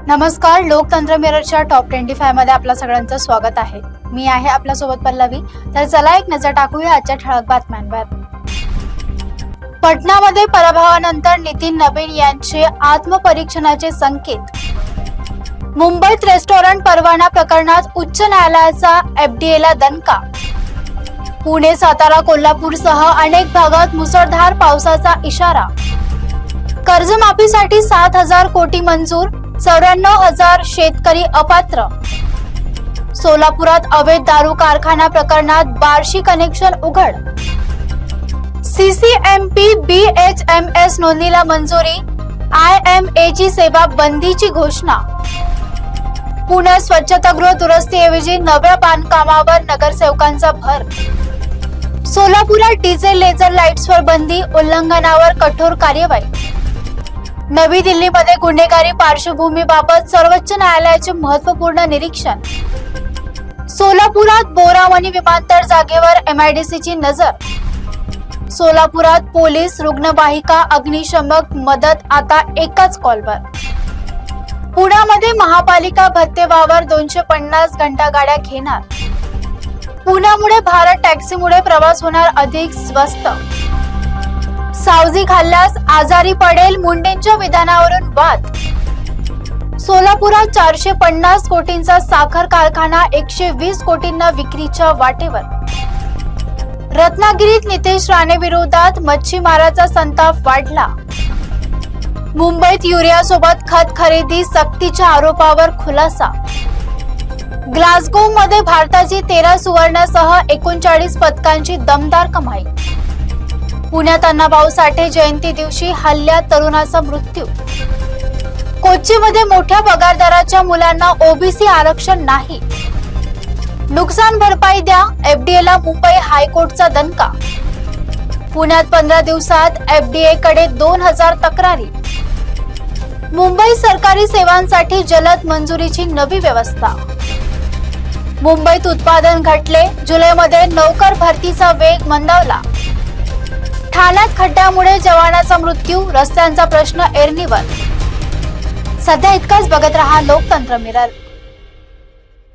नमस्कार, लोकतंत्र मिररच्या टॉप 25 मध्ये आपल्या सगळ्यांचं स्वागत आहे। मी आहे आपल्या सोबत पल्लवी। तर चला एक नजर टाकूया आजच्या ठळक बातम्यांवर। पटनामध्ये पराभवानंतर नितीन नबीन यांचे आत्मपरीक्षणाचे संकेत। मुंबईत रेस्टॉरंट परवाना प्रकरणात उच्च न्यायालयाचा एफडीएला दणका। पुणे, सातारा, कोल्हापूरसह अनेक भागात मुसळधार पावसाचा इशारा। कर्जमाफीसाठी 7,000 कोटी मंजूर, 94,000 शेतकरी अपात्र। सोलापुरात अवैध दारू कारखाना प्रकरणात बार्शी कनेक्शन उघड। सीसीएमपी BHMS नोंदणीला मंजुरी, IMAची सेवा बंदीची घोषणा। पुण्यात स्वच्छतागृह दुरुस्तीऐवजी नव्या बांधकामावर नगरसेवकांचा भर। सोलापुरात डीजे लेझर लाईट्सवर बंदी, उल्लंघनावर कठोर कार्यवाही। नवी दिल्लीमध्ये गुन्हेगारी पार्श्वभूमीबाबत सर्वोच्च न्यायालयाचे महत्त्वपूर्ण निरीक्षण। सोलापुरात बोरावणी विमानतळ जागेवर MIDCची नजर। सोलापुरात पोलीस, रुग्णवाहिका, अग्निशमक मदत आता एकाच कॉलवर। पुण्यामध्ये महापालिका भत्तेवावर 250 घंटा गाड्या घेणार। पुण्यामुळे भारत टॅक्सीमुळे प्रवास होणार अधिक स्वस्त। सावजी खाल्ल्यास आजारी पडेल, मुंडेंच्या विधानावरून वाद। सोलापुरात 450 कोटींचा साखर कारखाना 120 कोटींना विक्रीच्या वाटेवर। रत्नागिरीत नितेश राणे विरोधात मच्छीमाराचा संताप वाढला। मुंबईत युरियासोबत खत खरेदी सक्तीच्या आरोपावर खुलासा। ग्लासगोमध्ये भारताची 13 सुवर्णसह 39 पदकांची दमदार कमाई। पुण्यात अण्णाभाऊ साठे जयंती दिवशी हल्ल्यात तरुणाचा मृत्यू। कोच्चीमध्ये मोठ्या पगारदाराच्या मुलांना OBC आरक्षण नाही। नुकसान भरपाई द्या, एफडीएला मुंबई हायकोर्टचा दणका। पुण्यात 15 दिवसात FDA कडे 2000 तक्रारी। मुंबई सरकारी सेवांसाठी जलद मंजुरीची नवी व्यवस्था। मुंबईत उत्पादन घटले, जुलैमध्ये नोकर भरतीचा वेग मंदावला। ठाण्यात खड्ड्यामुळे जवानाचा मृत्यू, रस्त्यांचा प्रश्न ऐरणीवर। सध्या इतकाच, बघत रहा लोकतंत्र मिरर।